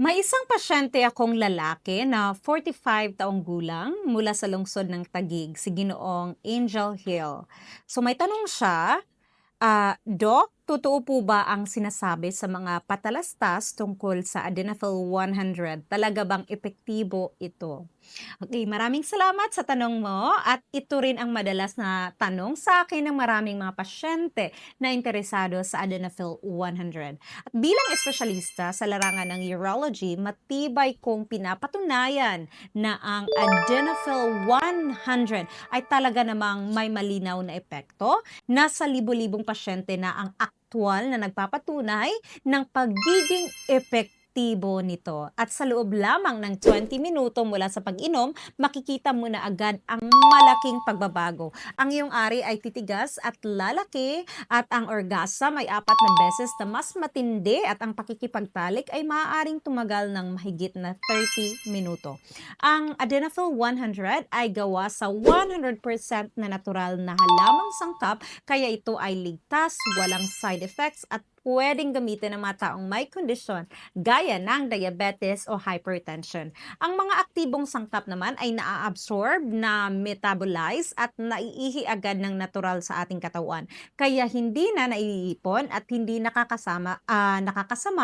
May isang pasyente akong lalaki na 45 taong gulang mula sa lungsod ng Taguig, si Ginoong Angel Hill. So may tanong siya, Doc, totoo po ba ang sinasabi sa mga patalastas tungkol sa Adenafil 100? Talaga bang epektibo ito? Okay, maraming salamat sa tanong mo at ito rin ang madalas na tanong sa akin ng maraming mga pasyente na interesado sa Adenafil 100. At bilang espesyalista sa larangan ng urology, matibay kong pinapatunayan na ang Adenafil 100 ay talaga namang may malinaw na epekto. Nasa libo-libong pasyente na ang aktwal na nagpapatunay ng pagiging epektibo nito. At sa loob lamang ng 20 minuto mula sa pag-inom, makikita mo na agad ang malaking pagbabago. Ang iyong ari ay titigas at lalaki at ang orgasm ay 4 na beses na mas matindi at ang pakikipagtalik ay maaaring tumagal ng mahigit na 30 minuto. Ang Adenafil 100 ay gawa sa 100% na natural na halamang sangkap kaya ito ay ligtas, walang side effects at pwedeng gamitin ng mga taong may kondisyon gaya ng diabetes o hypertension. Ang mga aktibong sangkap naman ay naa-absorb, na metabolize at naiihi agad ng natural sa ating katawan. Kaya hindi na naiipon at hindi nakakasama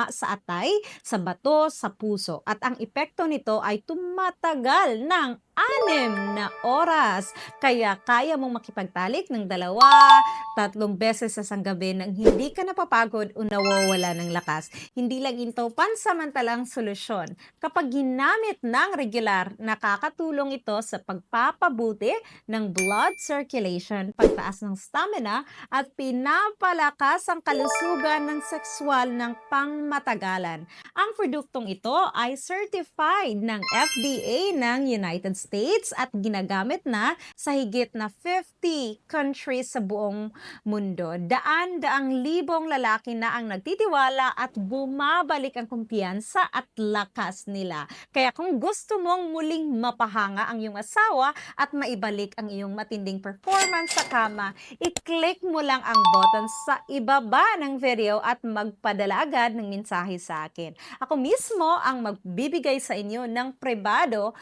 sa atay, sa bato, sa puso. At ang epekto nito ay tumatagal ng 6 na oras. Kaya kaya mong makipagtalik ng 2, 3 beses sa isang gabi nang hindi ka napapagod o nawawala ng lakas. Hindi lang ito pansamantalang solusyon. Kapag ginamit ng regular, nakakatulong ito sa pagpapabuti ng blood circulation, pagtaas ng stamina, at pinapalakas ang kalusugan ng sexual ng pangmatagalan. Ang produktong ito ay certified ng FDA ng United States at ginagamit na sa higit na 50 countries sa buong mundo. Daan-daang libong lalaki na ang nagtitiwala at bumabalik ang kumpiyansa at lakas nila. Kaya kung gusto mong muling mapahanga ang iyong asawa at maibalik ang iyong matinding performance sa kama, i-click mo lang ang button sa ibaba ng video at magpadala agad ng mensahe sa akin. Ako mismo ang magbibigay sa inyo ng pribado